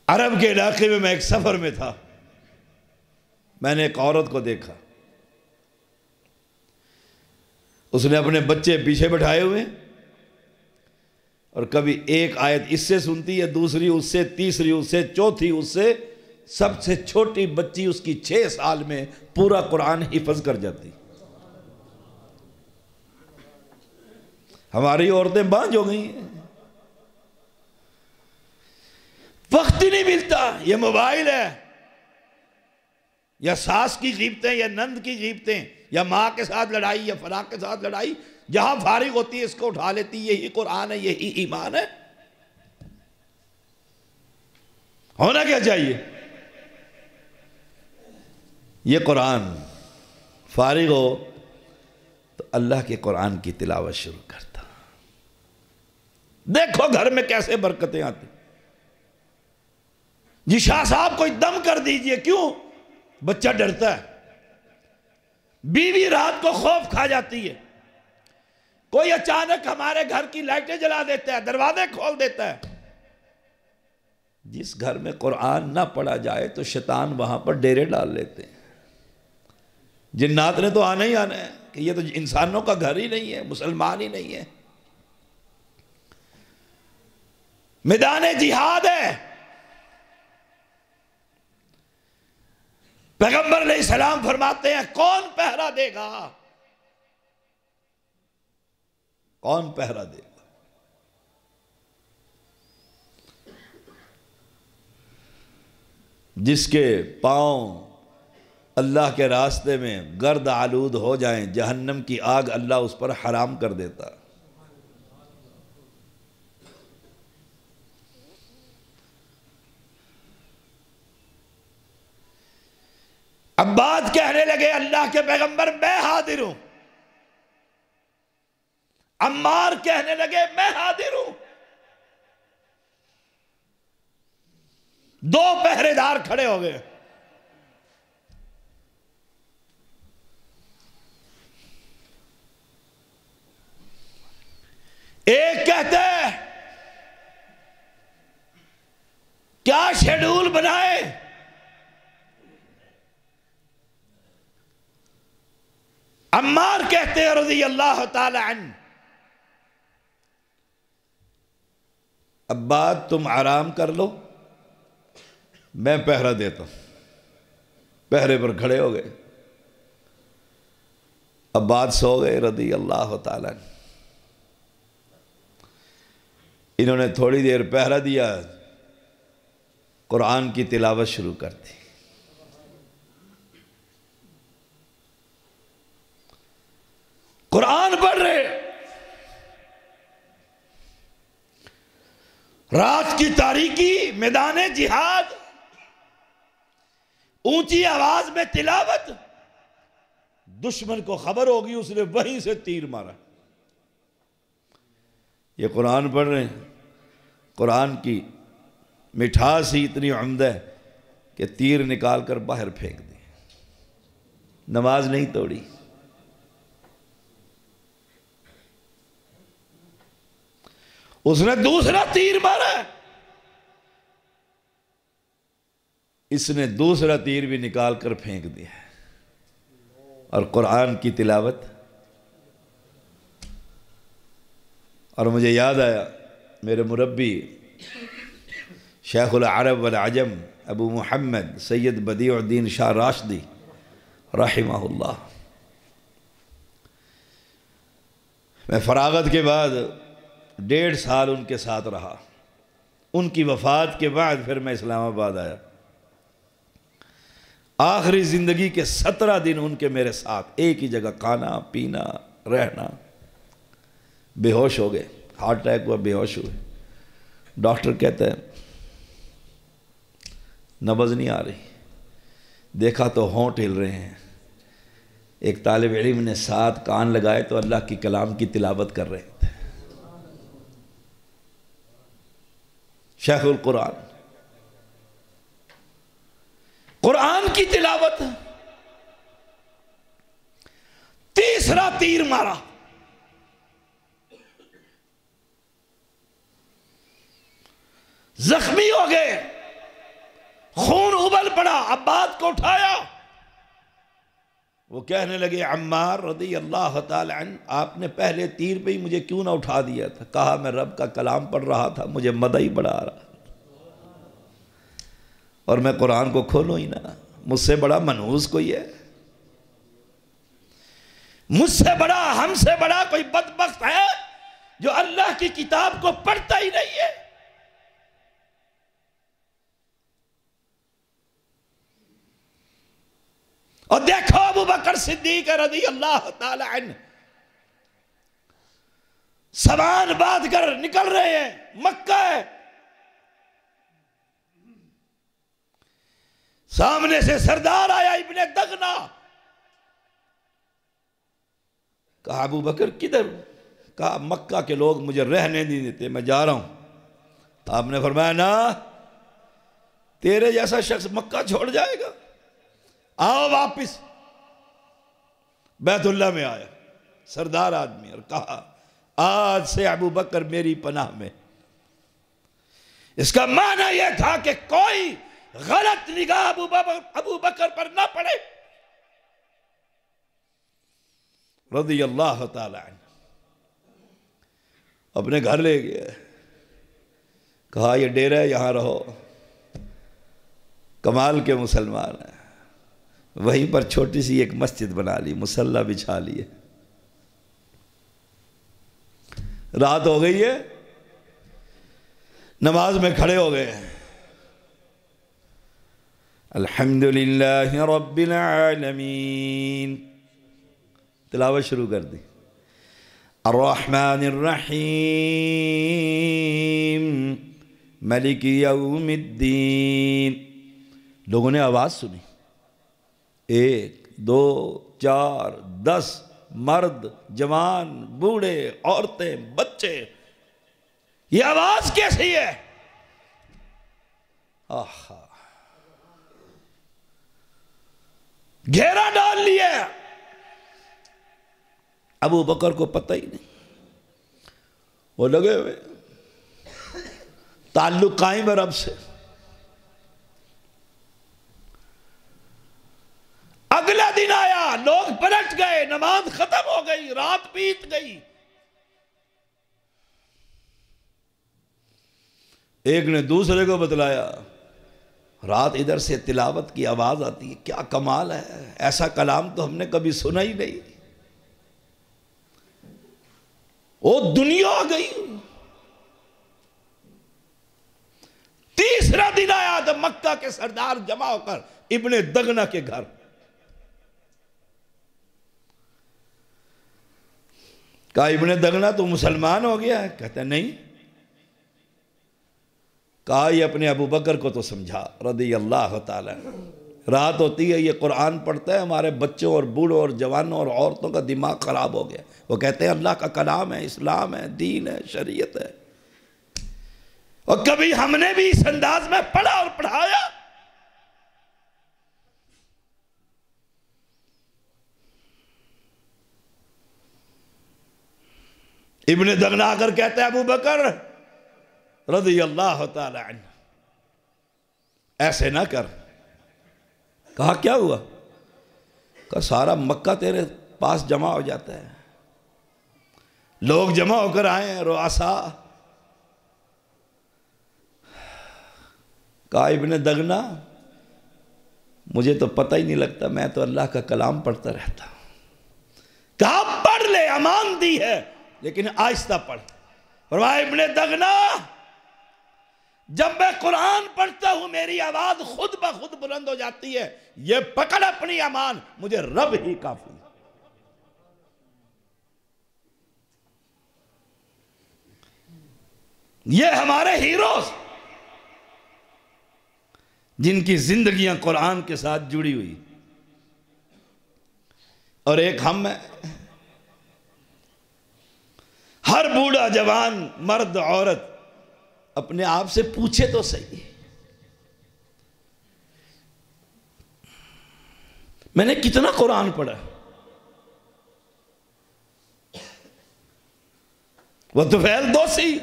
عرب کے علاقے میں ایک سفر میں تھا، میں نے ایک عورت کو دیکھا، اس نے اپنے بچے پیچھے بٹھائے ہوئے اور کبھی ایک آیت اس سے سنتی ہے، دوسری اس سے، تیسری اس سے، چوتھی اس سے. سب سے چھوٹی بچی اس کی 6 سال میں پورا قرآن حفظ کر جاتی. ہماری عورتیں بانجھ ہو گئی ہیں، وقت ہی نہیں ملتا. یہ موبائل ہے، یا ساس کی غیبتیں، یا نند کی غیبتیں، یا ماں کے ساتھ لڑائی، یا فلاں کے ساتھ لڑائی، جہاں فارغ ہوتی ہے اس کو اٹھا لیتی. یہی قرآن ہے، یہی ایمان ہے. ہونا کیا چاہیے؟ یہ قرآن فارغ ہو تو اللہ کے قرآن کی تلاوت شروع کرتا. دیکھو گھر میں کیسے برکتیں آتی. جی شاہ صاحب کوئی دم کر دیجئے. کیوں؟ بچہ ڈرتا ہے، بیوی رات کو خوف کھا جاتی ہے، کوئی اچانک ہمارے گھر کی لائٹیں جلا دیتا ہے، دروازے کھول دیتا ہے. جس گھر میں قرآن نہ پڑھا جائے تو شیطان وہاں پر ڈیرے ڈال لیتے ہیں. جنات نے تو آنا ہی آنا ہے کہ یہ تو انسانوں کا گھر ہی نہیں ہے، مسلمان ہی نہیں ہے. میدان جہاد ہے. پیغمبر علیہ السلام فرماتے ہیں کون پہرا دے گا؟ کون پہرا دے گا؟ جس کے پاؤں اللہ کے راستے میں گرد آلود ہو جائیں، جہنم کی آگ اللہ اس پر حرام کر دیتا. عباد کہنے لگے اللہ کے پیغمبر میں حاضر ہوں. عمار کہنے لگے میں حاضر ہوں. 2 پہرے دار کھڑے ہو گئے. ایک کہتے ہیں کیا شیڈول بنائے؟ عمار کہتے ہیں رضی اللہ تعالی عنہ عباد تم آرام کر لو، میں پہرا دیتا ہوں. پہرے پر کھڑے ہو گئے. عباد سو گئے رضی اللہ تعالیٰ عنہ۔ انہوں نے تھوڑی دیر پہرا دیا، قرآن کی تلاوت شروع کر دی۔ قرآن پڑھ رہے، رات کی تاریکی، میدان جہاد، اونچی آواز میں تلاوت۔ دشمن کو خبر ہوگی، اس نے وہیں سے تیر مارا۔ یہ قرآن پڑھ رہے ہیں، قرآن کی مٹھاس ہی اتنی عمدہ ہے کہ تیر نکال کر باہر پھینک دی، نماز نہیں توڑی۔ اس نے دوسرا تیر مارا، اس نے دوسرا تیر بھی نکال کر پھینک دیا، اور قرآن کی تلاوت۔ اور مجھے یاد آیا میرے مربی شیخ العرب والعجم ابو محمد سید بدیع الدین شاہ راشدی رحمہ اللہ۔ میں فراغت کے بعد 1.5 سال ان کے ساتھ رہا۔ ان کی وفات کے بعد پھر میں اسلام آباد آیا۔ آخری زندگی کے 17 دن ان کے میرے ساتھ، ایک ہی جگہ، کھانا پینا رہنا۔ بے ہوش ہو گئے، ہارٹ اٹیک ہوا، بے ہوش ہوئے۔ ڈاکٹر کہتا ہے نبض نہیں آ رہی، دیکھا تو ہونٹ ہل رہے ہیں۔ ایک طالب علم نے ساتھ کان لگائے تو اللہ کی کلام کی تلاوت کر رہے تھے۔ شیخ القرآن، قرآن کی تلاوت۔ تیسرا تیر مارا، زخمی ہو گئے، خون ابل پڑا۔ عباد کو اٹھایا، وہ کہنے لگے عمار رضی اللہ تعالی عنہ، آپ نے پہلے تیر پہ ہی مجھے کیوں نہ اٹھا دیا تھا؟ کہا میں رب کا کلام پڑھ رہا تھا، مجھے مدہ ہی بڑا آ رہا، اور میں قرآن کو کھولوں ہی نہ۔ مجھ سے بڑا منحوس کوئی ہے؟ مجھ سے بڑا، ہم سے بڑا کوئی بدبخت ہے جو اللہ کی کتاب کو پڑھتا ہی نہیں ہے؟ اور دیکھو ابو بکر صدیق رضی اللہ تعالی عنہ سامان باندھ کر نکل رہے ہیں، مکہ ہے، سامنے سے سردار آیا ابن دغنا۔ کہا ابو بکر کدھر؟ کہا مکہ کے لوگ مجھے رہنے نہیں دیتے، میں جا رہا ہوں۔ آپ نے فرمایا نا، تیرے جیسا شخص مکہ چھوڑ جائے گا؟ آؤ واپس۔ بیت اللہ میں آیا سردار آدمی اور کہا آج سے ابو بکر میری پناہ میں۔ اس کا معنی یہ تھا کہ کوئی غلط نگاہ ابو بکر پر نہ پڑے رضی اللہ تعالی عنہ۔ اپنے گھر لے گیا، کہا یہ ڈیرہ ہے، یہاں رہو۔ کمال کے مسلمان ہیں، وہیں پر چھوٹی سی ایک مسجد بنا لی، مصلی بچھا لیے۔ رات ہو گئی ہے، نماز میں کھڑے ہو گئے ہیں۔ الحمدللہ رب العالمین، تلاوت شروع کر دی۔ الرحمن الرحیم ملک یوم الدین۔ لوگوں نے آواز سنی، 1 2 4 10 مرد، جوان، بوڑھے، عورتیں، بچے۔ یہ آواز کیسی ہے؟ آہا، گھیرا ڈال لیا۔ ابو بکر کو پتہ ہی نہیں، وہ لگے ہوئے، تعلق قائم ہے رب سے۔ اگلا دن آیا، لوگ پلٹ گئے، نماز ختم ہو گئی، رات بیت گئی۔ ایک نے دوسرے کو بتلایا، رات ادھر سے تلاوت کی آواز آتی ہے، کیا کمال ہے، ایسا کلام تو ہم نے کبھی سنا ہی نہیں۔ وہ دنیا گئی. تیسرا دن آیا تو مکہ کے سردار جمع ہو کر ابن دغنہ کے گھر. کہا ابن دغنہ تو مسلمان ہو گیا ہے؟ کہتا نہیں. کہا یہ اپنے ابو بکر کو تو سمجھا رضی اللہ تعالی. رات ہوتی ہے یہ قرآن پڑھتا ہے، ہمارے بچوں اور بوڑھوں اور جوانوں اور عورتوں کا دماغ خراب ہو گیا. وہ کہتے ہیں اللہ کا کلام ہے، اسلام ہے، دین ہے، شریعت ہے. اور کبھی ہم نے بھی اس انداز میں پڑھا اور پڑھایا؟ ابن دغنہ آ کر کہتے ہیں ابو بکر رضی اللہ تعالی عنہ ایسے نہ کر. کہا کیا ہوا؟ کہا سارا مکہ تیرے پاس جمع ہو جاتا ہے، لوگ جمع ہو کر آئے ہیں، رؤساء. کہا ابن دغنہ مجھے تو پتہ ہی نہیں لگتا، میں تو اللہ کا کلام پڑھتا رہتا. کہا پڑھ لے، امان دی ہے، لیکن آہستہ پڑھ. فرمایا ابن دغنہ جب میں قرآن پڑھتا ہوں میری آواز خود بخود بلند ہو جاتی ہے، یہ پکڑ اپنی امان، مجھے رب ہی کافی. یہ ہمارے ہیروز جن کی زندگیاں قرآن کے ساتھ جڑی ہوئی. اور ایک ہم ہیں، ہر بوڑھا جوان مرد عورت اپنے آپ سے پوچھے تو صحیح، میں نے کتنا قرآن پڑھا؟ وطفیل دوسی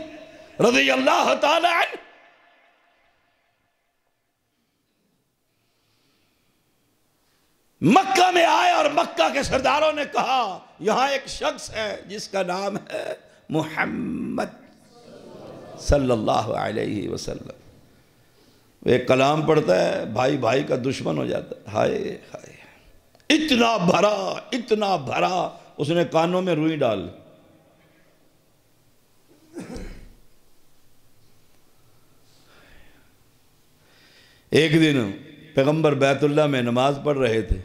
رضی اللہ تعالی عنہ مکہ میں آئے اور مکہ کے سرداروں نے کہا یہاں ایک شخص ہے جس کا نام ہے محمد صلی اللہ علیہ وسلم. وہ ایک کلام پڑھتا ہے بھائی بھائی کا دشمن ہو جاتا ہے. ہائے ہائے اتنا بھرا اس نے کانوں میں روئی ڈال. ایک دن پیغمبر بیت اللہ میں نماز پڑھ رہے تھے،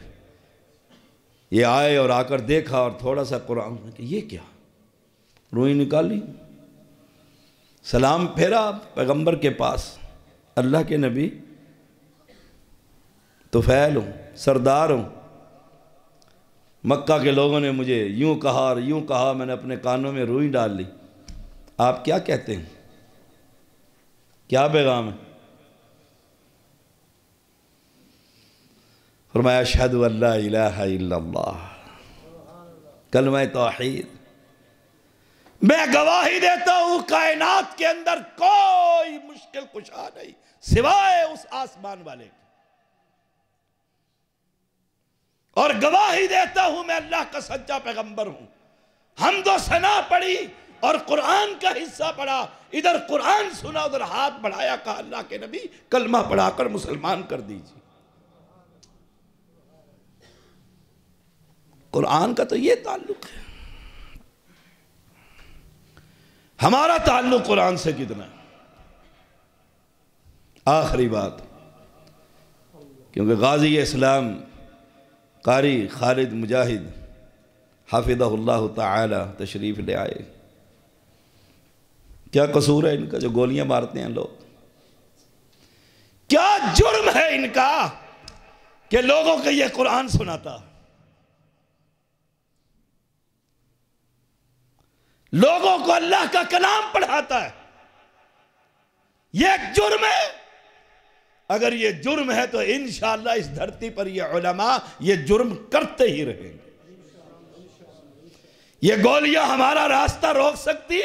یہ آئے اور آ کر دیکھا اور تھوڑا سا قرآن کہ یہ کیا، روئی نکالی، سلام پھیرا پیغمبر کے پاس. اللہ کے نبی طفیل ہوں، سردار ہوں، مکہ کے لوگوں نے مجھے یوں کہا اور یوں کہا، میں نے اپنے کانوں میں روئی ڈال لی، آپ کیا کہتے ہیں، کیا پیغام ہے؟ فرمایا اشہد ان لا الہ الا اللہ، کلمہ توحید. میں گواہی دیتا ہوں کائنات کے اندر کوئی مشکل کشا نہیں سوائے اس آسمان والے کی، اور گواہی دیتا ہوں میں اللہ کا سچا پیغمبر ہوں. حمد و ثنا پڑھی اور قرآن کا حصہ پڑھا، ادھر قرآن سنا ادھر ہاتھ بڑھایا، کہا اللہ کے نبی کلمہ پڑھا کر مسلمان کر دیجیے. قرآن کا تو یہ تعلق ہے. ہمارا تعلق قرآن سے کتنا ہے؟ آخری بات، کیونکہ غازی اسلام قاری خالد مجاہد حافظہ اللہ تعالی تشریف لے آئے. کیا قصور ہے ان کا جو گولیاں مارتے ہیں لوگ؟ کیا جرم ہے ان کا کہ لوگوں کو یہ قرآن سناتا، لوگوں کو اللہ کا کلام پڑھاتا ہے؟ یہ ایک جرم ہے. اگر یہ جرم ہے تو انشاءاللہ اس دھرتی پر یہ علماء یہ جرم کرتے ہی رہیں گے. یہ گولیاں ہمارا راستہ روک سکتی؟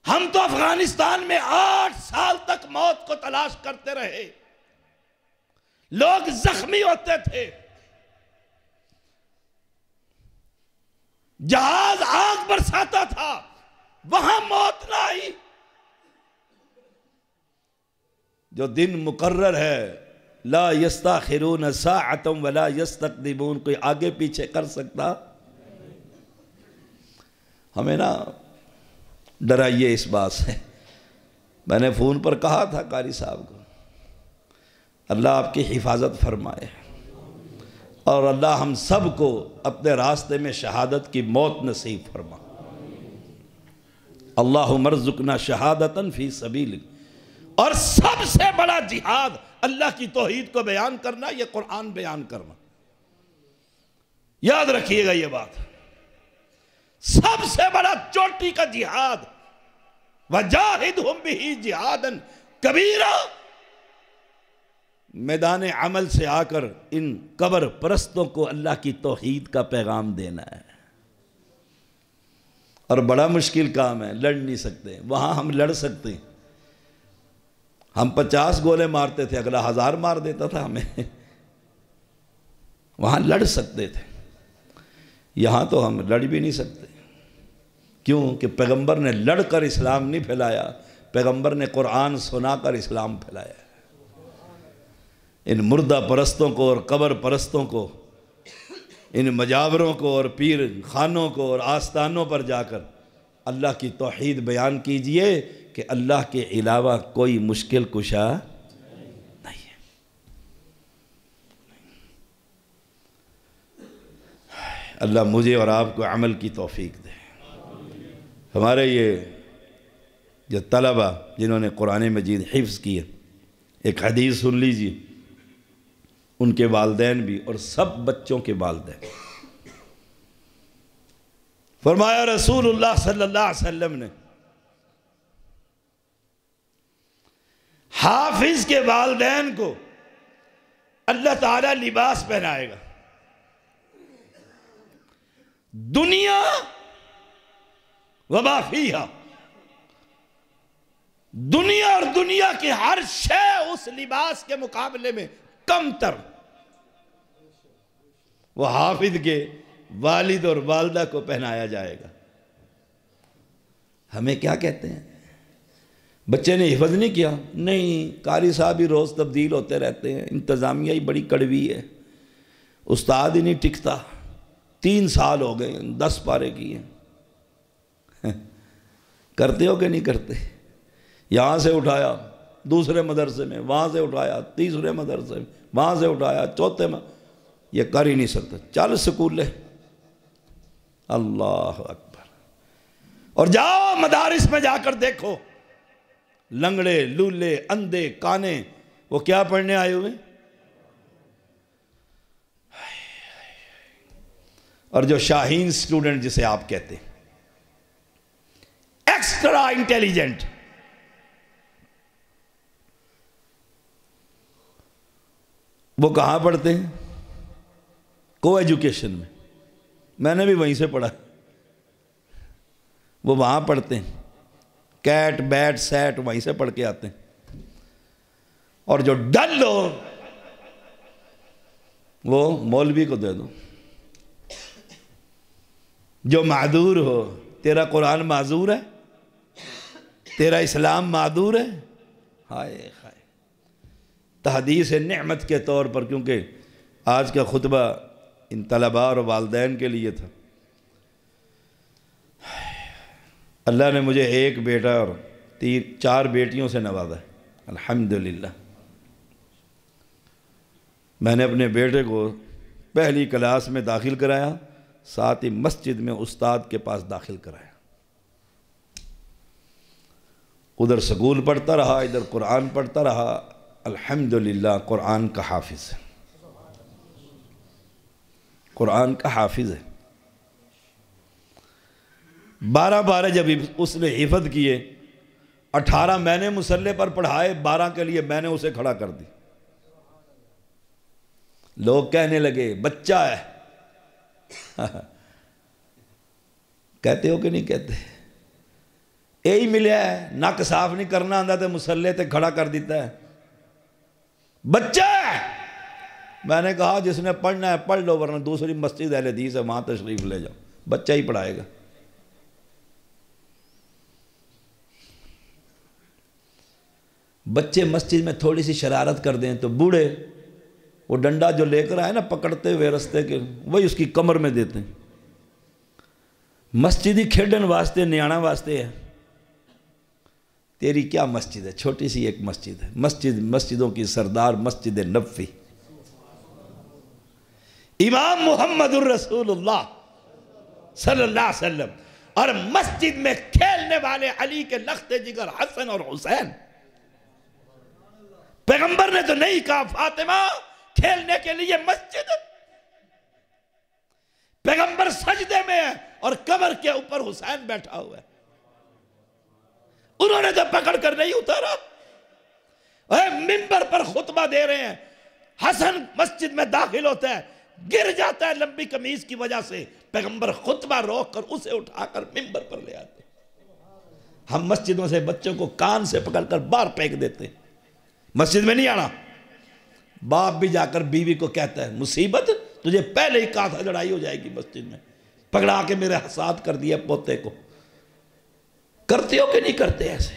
ہم تو افغانستان میں 8 سال تک موت کو تلاش کرتے رہے، لوگ زخمی ہوتے تھے، جہاز آگ برساتا تھا، وہاں موت نہ آئی. جو دن مقرر ہے لا یستاخرون ساعتا ولا یستقدمون، کوئی آگے پیچھے کر سکتا؟ ہمیں نا ڈرائیے اس بات سے. میں نے فون پر کہا تھا قاری صاحب کو، اللہ آپ کی حفاظت فرمائے اور اللہ ہم سب کو اپنے راستے میں شہادت کی موت نصیب فرما. اللہم ارزقنا شہادتاً فی سبیلک. اور سب سے بڑا جہاد اللہ کی توحید کو بیان کرنا، یہ قرآن بیان کرنا. یاد رکھیے گا یہ بات، سب سے بڑا چوٹی کا جہاد. وَجَاهِدْهُمْ بِهِ جِهَادًا كَبِيرًا. میدان عمل سے آ کر ان قبر پرستوں کو اللہ کی توحید کا پیغام دینا ہے. اور بڑا مشکل کام ہے، لڑ نہیں سکتے. وہاں ہم لڑ سکتے ہیں، ہم 50 گولے مارتے تھے، اگلا 1000 مار دیتا تھا ہمیں. وہاں لڑ سکتے تھے، یہاں تو ہم لڑ بھی نہیں سکتے. کیوں کہ پیغمبر نے لڑ کر اسلام نہیں پھیلایا، پیغمبر نے قرآن سنا کر اسلام پھیلایا. ان مردہ پرستوں کو اور قبر پرستوں کو، ان مجاوروں کو اور پیر خانوں کو اور آستانوں پر جا کر اللہ کی توحید بیان کیجئے کہ اللہ کے علاوہ کوئی مشکل کشا نہیں ہے. اللہ مجھے اور آپ کو عمل کی توفیق دے. ہمارے یہ جو طلبہ جنہوں نے قرآن مجید حفظ کیا، ایک حدیث سن لیجیے، ان کے والدین بھی اور سب بچوں کے والدین. فرمایا رسول اللہ صلی اللہ علیہ وسلم نے، حافظ کے والدین کو اللہ تعالیٰ لباس پہنائے گا. دنیا وما فیہا، دنیا اور دنیا کی ہر شے اس لباس کے مقابلے میں کم تر وہ حافظ کے والد اور والدہ کو پہنایا جائے گا. ہمیں کیا کہتے ہیں؟ بچے نے حفظ نہیں کیا، نہیں، قاری صاحب ہی روز تبدیل ہوتے رہتے ہیں، انتظامیہ ہی بڑی کڑوی ہے، استاد ہی نہیں ٹکتا، 3 سال ہو گئے 10 پارے کیے. کرتے ہو کہ نہیں کرتے؟ یہاں سے اٹھایا دوسرے مدرسے میں، وہاں سے اٹھایا تیسرے مدرسے میں، وہاں سے اٹھایا چوتھے میں، یہ کر ہی نہیں سکتا. چل سکول لے. اللہ اکبر. اور جاؤ مدارس میں جا کر دیکھو، لنگڑے لولے اندھے کانے وہ کیا پڑھنے آئے ہوئے. اور جو شاہین سٹوڈنٹ جسے آپ کہتے ہیں، ایکسٹرا انٹیلیجنٹ، وہ کہاں پڑھتے ہیں؟ کو ایجوکیشن میں. میں نے بھی وہیں سے پڑھا. وہ وہاں پڑھتے ہیں، کیٹ بیٹ سیٹ وہیں سے پڑھ کے آتے ہیں. اور جو ڈل ہو وہ مولوی کو دے دو. جو معذور ہو، تیرا قرآن معذور ہے، تیرا اسلام معذور ہے. ہائے ہائے. تحدیث نعمت کے طور پر، کیونکہ آج کا خطبہ ان طلباء اور والدین کے لیے تھا. اللہ نے مجھے 1 بیٹا اور 4 بیٹیوں سے نوازا ہے، الحمدللہ. میں نے اپنے بیٹے کو پہلی کلاس میں داخل کرایا، ساتھ ہی مسجد میں استاد کے پاس داخل کرایا. ادھر سکول پڑھتا رہا، ادھر قرآن پڑھتا رہا. الحمدللہ قرآن کا حافظ ہے، قرآن کا حافظ ہے. 12 جب اس نے حفظ کیے، 18 میں نے مصلی پر پڑھائے، 12 کے لیے میں نے اسے کھڑا کر دی. لوگ کہنے لگے بچہ ہے. کہتے ہو کہ نہیں کہتے؟ یہی ملیا ہے، نک صاف نہیں کرنا آندہ تے مصلی تے کھڑا کر دیتا ہے. بچہ ہے. میں نے کہا جس نے پڑھنا ہے پڑھ لو، ورنہ دوسری مسجد اہل حدیث ہے وہاں تشریف لے جاؤ، بچہ ہی پڑھائے گا. بچے مسجد میں تھوڑی سی شرارت کر دیں تو بوڑھے وہ ڈنڈا جو لے کر آئے نا پکڑتے ہوئے رستے کے، وہی اس کی کمر میں دیتے ہیں. مسجد ہی کھیڈن واسطے نیانا واسطے ہے. تیری کیا مسجد ہے؟ چھوٹی سی ایک مسجد ہے. مسجدوں کی سردار مسجد نبوی امام محمد الرسول اللہ صلی اللہ علیہ وسلم، اور مسجد میں کھیلنے والے علی کے لخت جگر حسن اور حسین. پیغمبر نے تو نہیں کہا فاطمہ کھیلنے کے لیے مسجد. پیغمبر سجدے میں ہے اور قبر کے اوپر حسین بیٹھا ہوا ہے. انہوں نے تو پکڑ کر نہیں اتارا. منبر پر خطبہ دے رہے ہیں، حسن مسجد میں داخل ہوتا ہے، گر جاتا ہے لمبی قمیض کی وجہ سے. پیغمبر خطبہ روک کر اسے اٹھا کر منبر پر لے آتے. ہم مسجدوں سے بچوں کو کان سے پکڑ کر باہر پھینک دیتے، مسجد میں نہیں آنا. باپ بھی جا کر بیوی کو کہتا ہے مصیبت، تجھے پہلے ہی کہا تھا لڑائی ہو جائے گی مسجد میں، پکڑا کے میرے حساد کر دیا پوتے کو. کرتے ہو کہ نہیں کرتے ایسے؟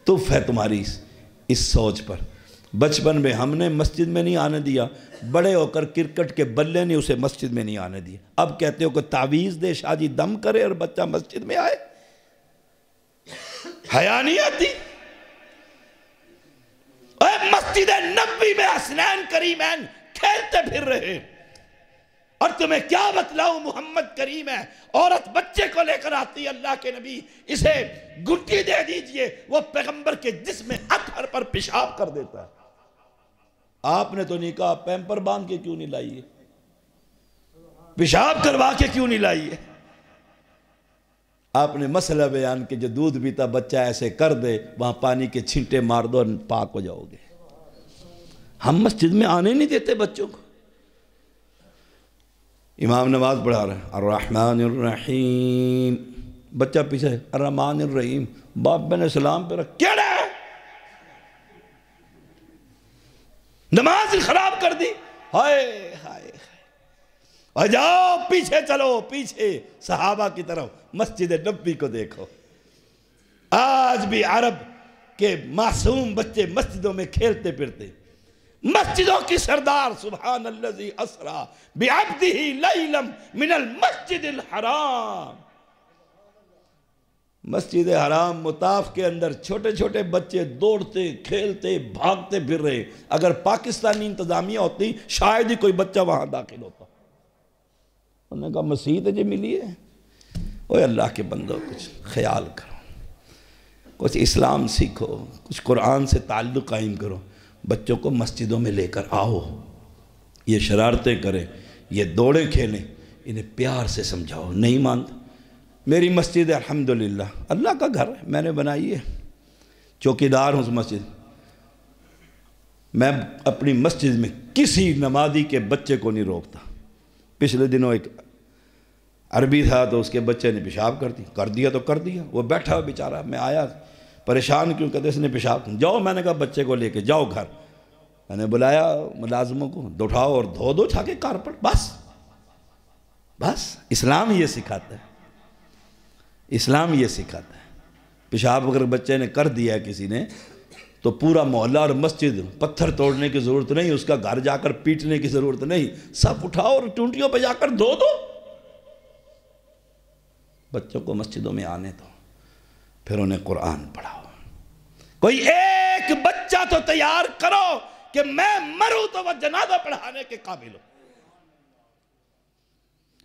تف ہے تمہاری اس سوچ پر. بچپن میں ہم نے مسجد میں نہیں آنے دیا، بڑے ہو کر کرکٹ کے بلے نے اسے مسجد میں نہیں آنے دیا. اب کہتے ہو کہ تعویذ دے شاہ جی دم کرے اور بچہ مسجد میں آئے. حیا نہیں آتی؟ اے مسجد نبوی میں حسنین کریمین کھیلتے پھر رہے، اور تمہیں کیا بتلاؤں محمد کریم ہے. عورت بچے کو لے کر آتی ہے، اللہ کے نبی اسے گٹی دے دیجئے، وہ پیغمبر کے جسم اطہر پر پیشاب کر دیتا ہے. آپ نے تو نہیں کہا پیمپر باندھ کے کیوں نہیں لائیے، پیشاب کروا کے کیوں نہیں لائیے. آپ نے مسئلہ بیان کہ جو دودھ پیتا بچہ ایسے کر دے، وہاں پانی کے چھینٹے مار دو اور پاک ہو جاؤ گے. ہم مسجد میں آنے نہیں دیتے بچوں کو. امام نماز پڑھا رہا ہے الرحمن الرحیم، بچہ پیچھے الرحمن الرحیم، باپ نے سلام پہ رکھ کیا رہا ہے، نماز خراب کر دی. ہائے ہائے، اور جاؤ پیچھے چلو، پیچھے صحابہ کی طرف مسجد نبوی کو دیکھو. آج بھی عرب کے معصوم بچے مسجدوں میں کھیلتے پھرتے. مسجدوں کی سردار سبحان الذی اسرا بعبدہ لیلا من المسجد الحرام. مسجد حرام مطاف کے اندر چھوٹے چھوٹے بچے دوڑتے کھیلتے بھاگتے پھر رہے. اگر پاکستانی انتظامیہ ہوتی شاید ہی کوئی بچہ وہاں داخل ہوتا. انہوں نے کہا مسجد جی ملی ہے. اوہ اللہ کے بندوں کچھ خیال کرو، کچھ اسلام سیکھو، کچھ قرآن سے تعلق قائم کرو. بچوں کو مسجدوں میں لے کر آؤ، یہ شرارتیں کریں، یہ دوڑے کھیلیں، انہیں پیار سے سمجھاؤ. نہیں مانتے. میری مسجد الحمدللہ اللہ کا گھر ہے، میں نے بنائی ہے، چوکیدار ہوں اس مسجد. میں اپنی مسجد میں کسی نمازی کے بچے کو نہیں روکتا. پچھلے دنوں ایک عربی تھا تو اس کے بچے نے پیشاب کر دیا تو کر دیا. وہ بیٹھا ہوا بیچارہ، میں آیا پریشان کیوں، کہتے اس نے پیشاب جاؤ. میں نے کہا بچے کو لے کے جاؤ گھر. میں نے بلایا ملازموں کو، اٹھاؤ اور دھو دو چھا کے کارپٹ. بس اسلام یہ سکھاتا ہے، اسلام یہ سکھاتا ہے. پیشاب اگر بچے نے کر دیا ہے کسی نے تو پورا محلہ اور مسجد پتھر توڑنے کی ضرورت نہیں، اس کا گھر جا کر پیٹنے کی ضرورت نہیں، سب اٹھاؤ اور ٹونٹیوں پہ جا کر دھو دو. بچوں کو مسجدوں میں آنے دو، پھر انہیں قرآن پڑھاؤ. کوئی ایک بچہ تو تیار کرو کہ میں مروں تو وہ جنازہ پڑھانے کے قابل ہو.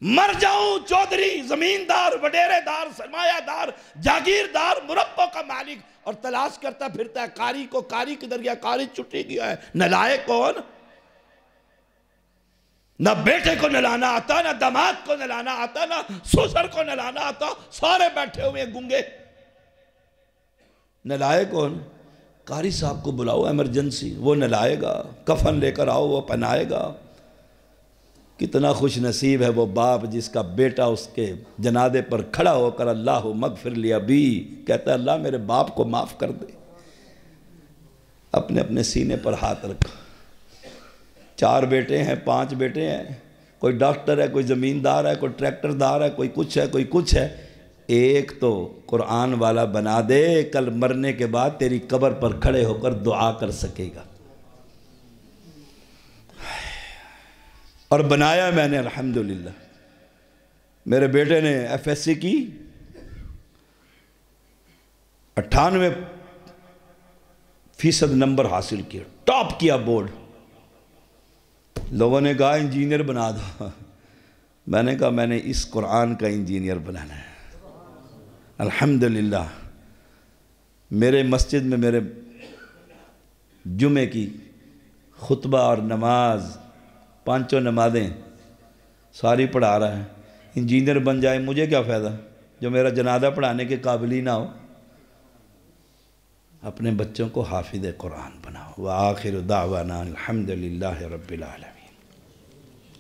مر جاؤں چودھری، زمیندار، وڈیرے دار، سرمایہ دار، جاگیردار، مربوں کا مالک، اور تلاش کرتا پھرتا ہے قاری کو. قاری کدھر گیا؟ قاری چھٹی گیا ہے. نلائق کون؟ نہ بیٹے کو نلانا آتا، نہ داماد کو نلانا آتا، نہ سسر کو نلانا آتا، سارے بیٹھے ہوئے گنگے. نلائق کون؟ قاری صاحب کو بلاؤ ایمرجنسی، وہ نلائے گا. کفن لے کر آؤ، وہ پہنائے گا. کتنا خوش نصیب ہے وہ باپ جس کا بیٹا اس کے جنازے پر کھڑا ہو کر اللہ مغفر لی ابی کہتا ہے اللہ میرے باپ کو معاف کر دے. اپنے اپنے سینے پر ہاتھ رکھا. 4 بیٹے ہیں، 5 بیٹے ہیں، کوئی ڈاکٹر ہے، کوئی زمیندار ہے، کوئی ٹریکٹر دار ہے، کوئی کچھ ہے، کوئی کچھ ہے. ایک تو قرآن والا بنا دے، کل مرنے کے بعد تیری قبر پر کھڑے ہو کر دعا کر سکے گا. اور بنایا میں نے الحمدللہ. میرے بیٹے نے FSC کی 98% نمبر حاصل کیا، ٹاپ کیا بورڈ. لوگوں نے کہا انجینئر بنا دو. میں نے کہا میں نے اس قرآن کا انجینئر بنانا ہے. الحمدللہ میرے مسجد میں میرے جمعے کی خطبہ اور نماز 5 نمازیں ساری پڑھا رہا ہے. انجینئر بن جائے مجھے کیا فائدہ جو میرا جنازہ پڑھانے کے قابل ہی نہ ہو. اپنے بچوں کو حافظ قرآن بناؤ. وآخر دعوانا الحمدللہ رب العالمین.